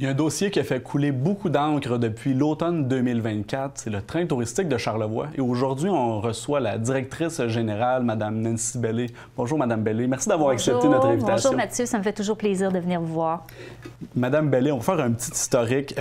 Il y a un dossier qui a fait couler beaucoup d'encre depuis l'automne 2024, c'est le train touristique de Charlevoix. Et aujourd'hui, on reçoit la directrice générale, Mme Nancy Bellé. Bonjour, Mme Bellé. Merci d'avoir accepté notre invitation. Bonjour, Mathieu. Ça me fait toujours plaisir de venir vous voir. Mme Bellé, on va faire un petit historique.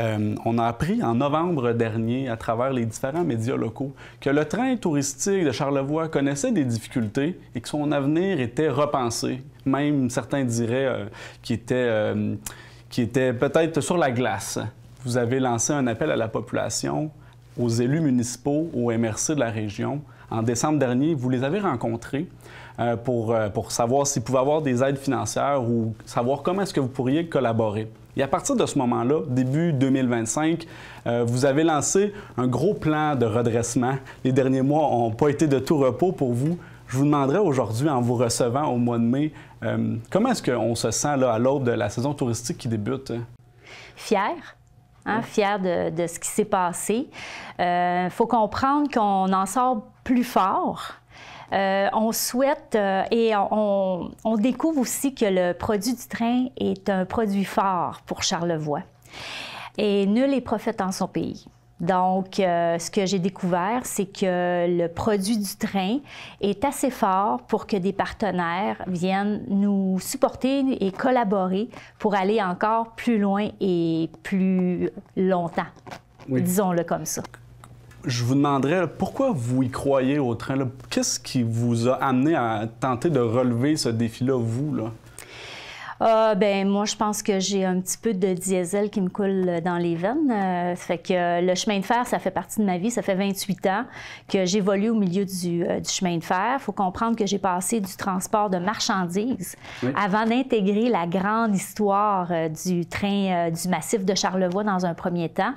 On a appris en novembre dernier, à travers les différents médias locaux, que le train touristique de Charlevoix connaissait des difficultés et que son avenir était repensé. Même certains diraient qu'il était peut-être sur la glace. Vous avez lancé un appel à la population, aux élus municipaux, au MRC de la région. En décembre dernier, vous les avez rencontrés pour savoir s'ils pouvaient avoir des aides financières ou savoir comment est-ce que vous pourriez collaborer. Et à partir de ce moment-là, début 2025, vous avez lancé un gros plan de redressement. Les derniers mois n'ont pas été de tout repos pour vous. Je vous demanderais aujourd'hui, en vous recevant au mois de mai, comment est-ce qu'on se sent là, à l'aube de la saison touristique qui débute? Fière. Fière de ce qui s'est passé. Il faut comprendre qu'on en sort plus fort. On souhaite et on découvre aussi que le produit du train est un produit fort pour Charlevoix. Et nul n'est prophète en son pays. Donc, ce que j'ai découvert, c'est que le produit du train est assez fort pour que des partenaires viennent nous supporter et collaborer pour aller encore plus loin et plus longtemps. Oui. Disons-le comme ça. Je vous demanderais pourquoi vous y croyez au train? Qu'est-ce qui vous a amené à tenter de relever ce défi-là, vous, là? Ben moi, je pense que j'ai un petit peu de diesel qui me coule dans les veines. Ça fait que le chemin de fer, ça fait partie de ma vie. Ça fait 28 ans que j'évolue au milieu du chemin de fer. Il faut comprendre que j'ai passé du transport de marchandises avant d'intégrer la grande histoire du train du massif de Charlevoix dans un premier temps.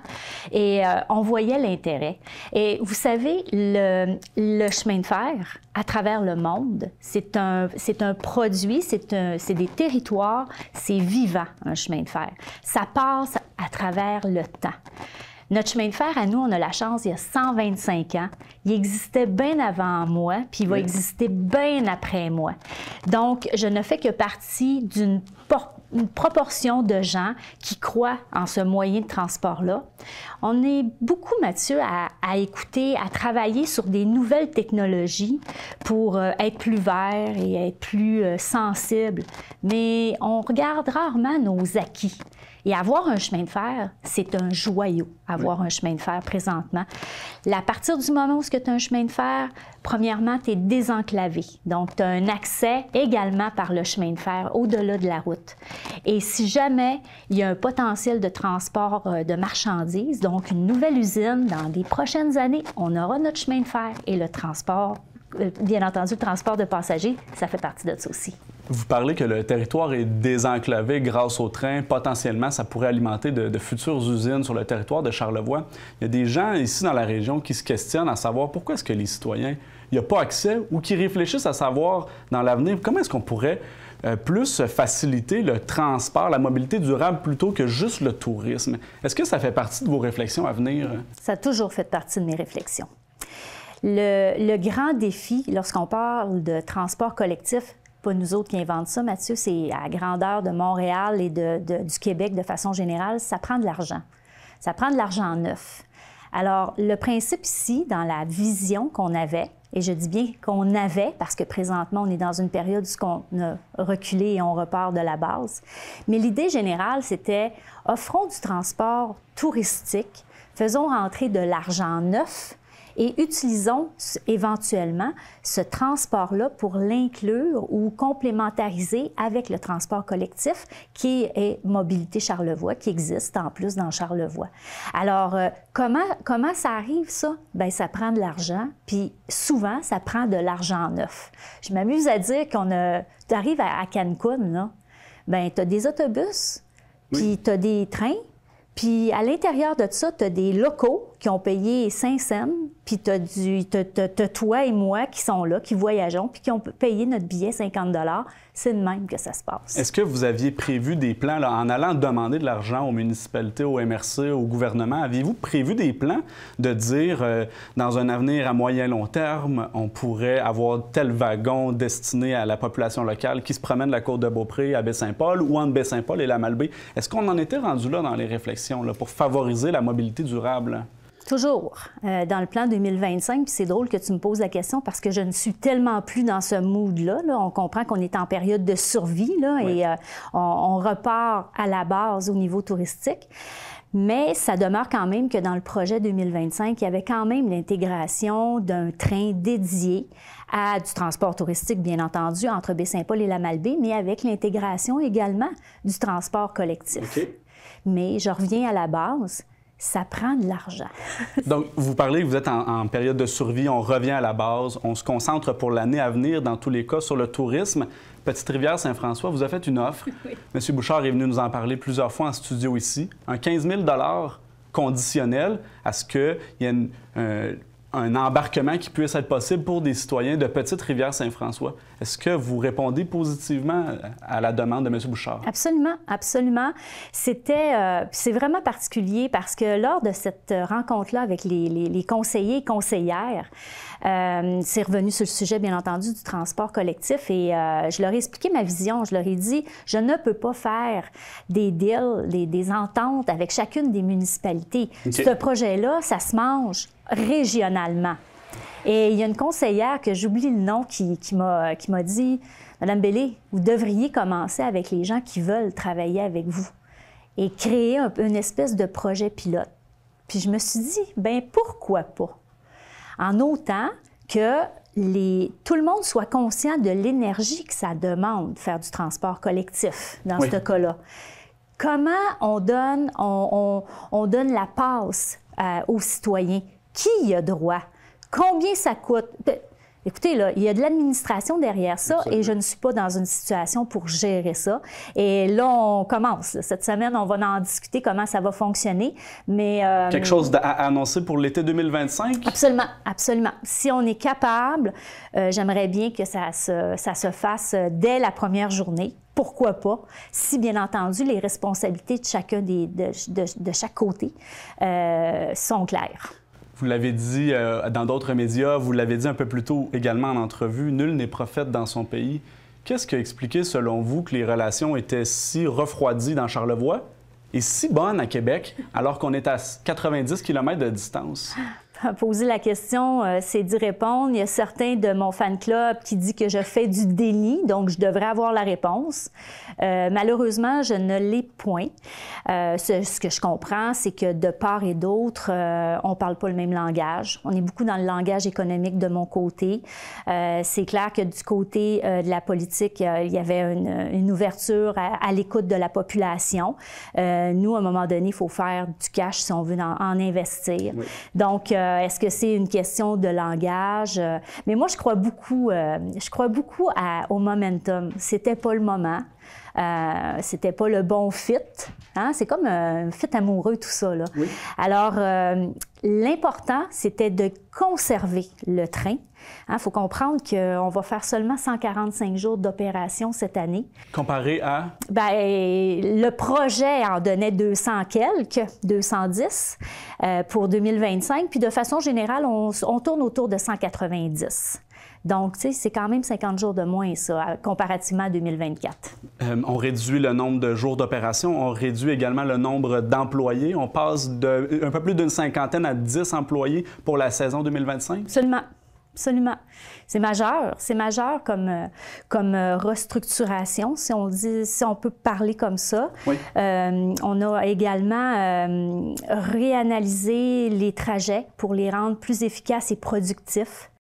Et on voyait l'intérêt. Et vous savez, le chemin de fer, à travers le monde, c'est un produit, c'est des territoires. C'est vivant, un chemin de fer. Ça passe à travers le temps. Notre chemin de fer, à nous, on a la chance, il y a 125 ans. Il existait bien avant moi, puis il va exister bien après moi. Donc, je ne fais que partie d'une proportion de gens qui croient en ce moyen de transport-là. On est beaucoup, Mathieu, à écouter, à travailler sur des nouvelles technologies pour être plus vert et être plus sensible. Mais on regarde rarement nos acquis. Et avoir un chemin de fer, c'est un joyau, avoir un chemin de fer présentement. À partir du moment où tu as un chemin de fer, premièrement, tu es désenclavé. Donc, tu as un accès également par le chemin de fer au-delà de la route. Et si jamais il y a un potentiel de transport de marchandises, donc une nouvelle usine, dans les prochaines années, on aura notre chemin de fer et le transport, bien entendu, le transport de passagers, ça fait partie de ça aussi. Vous parlez que le territoire est désenclavé grâce au train. Potentiellement, ça pourrait alimenter de futures usines sur le territoire de Charlevoix. Il y a des gens ici dans la région qui se questionnent à savoir pourquoi est-ce que les citoyens n'y ont pas accès ou qui réfléchissent à savoir dans l'avenir comment est-ce qu'on pourrait plus faciliter le transport, la mobilité durable plutôt que juste le tourisme. Est-ce que ça fait partie de vos réflexions à venir? Ça a toujours fait partie de mes réflexions. Le grand défi, lorsqu'on parle de transport collectif, pas nous autres qui inventons ça, Mathieu, c'est à la grandeur de Montréal et du Québec de façon générale, ça prend de l'argent. Ça prend de l'argent neuf. Alors, le principe ici, dans la vision qu'on avait, et je dis bien qu'on avait, parce que présentement, on est dans une période où on a reculé et on repart de la base, mais l'idée générale, c'était offrons du transport touristique, faisons rentrer de l'argent neuf, et utilisons éventuellement ce transport-là pour l'inclure ou complémentariser avec le transport collectif qui est Mobilité Charlevoix, qui existe en plus dans Charlevoix. Alors, comment ça arrive, ça? Bien, ça prend de l'argent, puis souvent, ça prend de l'argent neuf. Je m'amuse à dire tu arrives à Cancun, là, bien, tu as des autobus, puis tu as des trains, puis à l'intérieur de ça, tu as des locaux qui ont payé 5 cents, puis t'as toi et moi qui sont là, qui voyageons, puis qui ont payé notre billet 50 $. C'est de même que ça se passe. Est-ce que vous aviez prévu des plans, là, en allant demander de l'argent aux municipalités, au MRC, au gouvernement? Aviez-vous prévu des plans de dire, dans un avenir à moyen long terme, on pourrait avoir tel wagon destiné à la population locale qui se promène de la Côte-de-Beaupré à Baie-Saint-Paul ou entre Baie-Saint-Paul et la Malbaie? Est-ce qu'on en était rendu là dans les réflexions là, pour favoriser la mobilité durable? Toujours. Dans le plan 2025, puis c'est drôle que tu me poses la question parce que je ne suis tellement plus dans ce mood-là. Là. On comprend qu'on est en période de survie là, oui. Et on repart à la base au niveau touristique. Mais ça demeure quand même que dans le projet 2025, il y avait quand même l'intégration d'un train dédié à du transport touristique, bien entendu, entre Baie-Saint-Paul et la Malbaie, mais avec l'intégration également du transport collectif. Okay. Mais je reviens à la base. Ça prend de l'argent. Donc, vous parlez que vous êtes en période de survie, on revient à la base, on se concentre pour l'année à venir, dans tous les cas, sur le tourisme. Petite-Rivière-Saint-François vous a fait une offre. Oui. M. Bouchard est venu nous en parler plusieurs fois en studio ici. Un 15 000 $ conditionnel à ce qu'il y ait un embarquement qui puisse être possible pour des citoyens de Petite-Rivière-Saint-François. Est-ce que vous répondez positivement à la demande de M. Bouchard? Absolument, absolument. C'est vraiment particulier parce que lors de cette rencontre-là avec les conseillers et conseillères, c'est revenu sur le sujet, bien entendu, du transport collectif et je leur ai expliqué ma vision. Je leur ai dit, je ne peux pas faire des deals, des ententes avec chacune des municipalités. Okay. Ce projet-là, ça se mange régionalement. Et il y a une conseillère que j'oublie le nom qui m'a dit « Madame Bellé, vous devriez commencer avec les gens qui veulent travailler avec vous et créer une espèce de projet pilote. » Puis je me suis dit « Bien, pourquoi pas? » En autant que tout le monde soit conscient de l'énergie que ça demande de faire du transport collectif dans ce cas-là. Comment on donne la passe aux citoyens? Qui y a droit? Combien ça coûte? Écoutez, là, il y a de l'administration derrière ça. Absolument. Et je ne suis pas dans une situation pour gérer ça. Et là, on commence. Là. Cette semaine, on va en discuter comment ça va fonctionner. Mais, quelque chose à annoncer pour l'été 2025? Absolument, absolument. Si on est capable, j'aimerais bien que ça se fasse dès la première journée. Pourquoi pas? Si, bien entendu, les responsabilités de chacun de chaque côté sont claires. Vous l'avez dit dans d'autres médias, vous l'avez dit un peu plus tôt également en entrevue, nul n'est prophète dans son pays. Qu'est-ce qui a expliqué, selon vous, que les relations étaient si refroidies dans Charlevoix et si bonnes à Québec, alors qu'on est à 90 km de distance? Poser la question, c'est d'y répondre. Il y a certains de mon fan club qui disent que je fais du déni, donc je devrais avoir la réponse. Malheureusement, je ne l'ai point. Ce que je comprends, c'est que de part et d'autre, on ne parle pas le même langage. On est beaucoup dans le langage économique de mon côté. C'est clair que du côté de la politique, il y avait une ouverture à l'écoute de la population. Nous, à un moment donné, il faut faire du cash si on veut en investir. Oui. Donc, est-ce que c'est une question de langage? Mais moi, je crois beaucoup au momentum. C'était pas le moment. C'était pas le bon fit. Hein? C'est comme un fit amoureux, tout ça. Là. Oui. Alors, l'important, c'était de conserver le train. Il faut comprendre qu'on va faire seulement 145 jours d'opération cette année. Comparé à? Bien, le projet en donnait 210 pour 2025. Puis de façon générale, on tourne autour de 190. Donc, tu sais, c'est quand même 50 jours de moins, ça, comparativement à 2024. On réduit le nombre de jours d'opération, on réduit également le nombre d'employés. On passe d'un peu plus d'une cinquantaine à 10 employés pour la saison 2025? Absolument. Absolument. C'est majeur comme restructuration, si on peut parler comme ça. Oui. On a également réanalysé les trajets pour les rendre plus efficaces et productifs.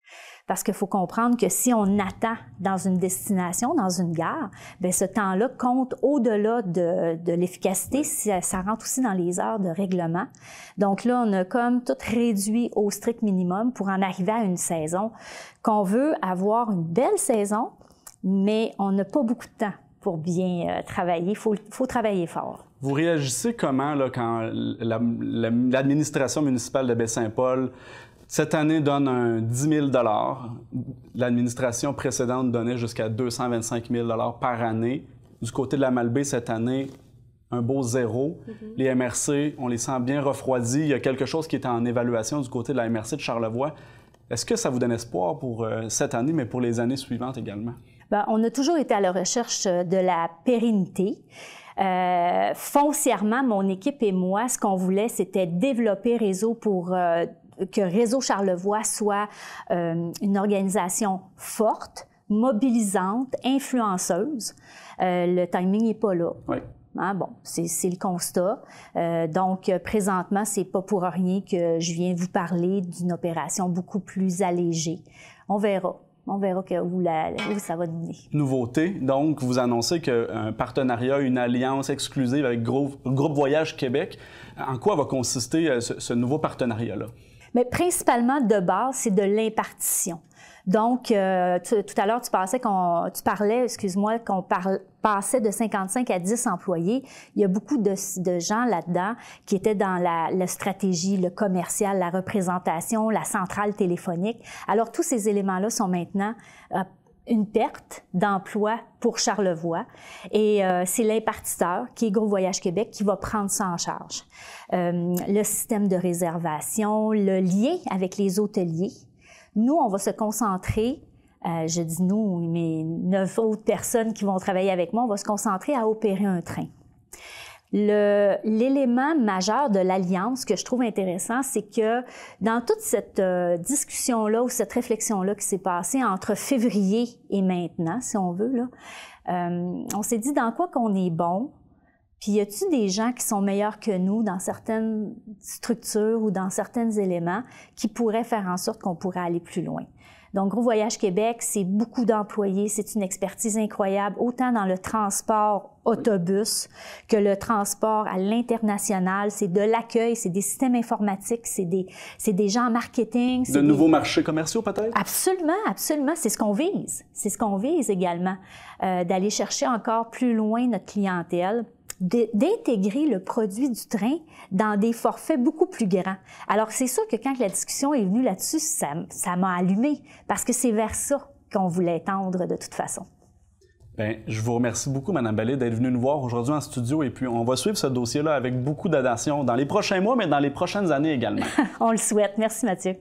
Parce qu'il faut comprendre que si on attend dans une destination, dans une gare, bien, ce temps-là compte au-delà de l'efficacité, ça rentre aussi dans les heures de règlement. Donc là, on a comme tout réduit au strict minimum pour en arriver à une saison qu'on veut avoir une belle saison, mais on n'a pas beaucoup de temps pour bien travailler. Il faut travailler fort. Vous réagissez comment là, quand l'administration municipale de Baie-Saint-Paul, cette année, donne un 10 000 $? L'administration précédente donnait jusqu'à 225 000 $ par année. Du côté de la Malbaie, cette année, un beau zéro. Les MRC, on les sent bien refroidis. Il y a quelque chose qui est en évaluation du côté de la MRC de Charlevoix. Est-ce que ça vous donne espoir pour cette année, mais pour les années suivantes également? Bien, on a toujours été à la recherche de la pérennité. Foncièrement, mon équipe et moi, ce qu'on voulait, c'était développer Réseau pour que Réseau Charlevoix soit une organisation forte, mobilisante, influenceuse. Le timing n'est pas là. Oui. Hein, bon, c'est le constat. Donc, présentement, c'est pas pour rien que je viens vous parler d'une opération beaucoup plus allégée. On verra. On verra où ça va nous mener. Nouveauté, donc, vous annoncez qu'un partenariat, une alliance exclusive avec Groupe Voyage Québec. En quoi va consister ce nouveau partenariat-là? Mais principalement, de base, c'est de l'impartition. Donc, tout à l'heure, tu parlais, excuse-moi, qu'on passait de 55 à 10 employés. Il y a beaucoup de gens là-dedans qui étaient dans la stratégie, le commercial, la représentation, la centrale téléphonique. Alors, tous ces éléments-là sont maintenant une perte d'emploi pour Charlevoix. Et c'est l'impartiteur, qui est Groupe Voyage Québec, qui va prendre ça en charge. Le système de réservation, le lien avec les hôteliers. Nous, on va se concentrer, je dis nous, mais 9 autres personnes qui vont travailler avec moi, on va se concentrer à opérer un train. L'élément majeur de l'Alliance que je trouve intéressant, c'est que dans toute cette discussion-là ou cette réflexion-là qui s'est passée entre février et maintenant, si on veut, là, on s'est dit dans quoi qu'on est bon, puis y a-t-il des gens qui sont meilleurs que nous dans certaines structures ou dans certains éléments qui pourraient faire en sorte qu'on pourrait aller plus loin. Donc, Groupe Voyage Québec, c'est beaucoup d'employés, c'est une expertise incroyable, autant dans le transport autobus que le transport à l'international. C'est de l'accueil, c'est des systèmes informatiques, c'est des gens en marketing. De nouveaux marchés commerciaux, peut-être? Absolument, absolument. C'est ce qu'on vise. C'est ce qu'on vise également, d'aller chercher encore plus loin notre clientèle, d'intégrer le produit du train dans des forfaits beaucoup plus grands. Alors, c'est sûr que quand la discussion est venue là-dessus, ça m'a allumé, parce que c'est vers ça qu'on voulait tendre de toute façon. Bien, je vous remercie beaucoup, Mme Ballé, d'être venue nous voir aujourd'hui en studio, et puis on va suivre ce dossier-là avec beaucoup d'attention dans les prochains mois, mais dans les prochaines années également. On le souhaite. Merci, Mathieu.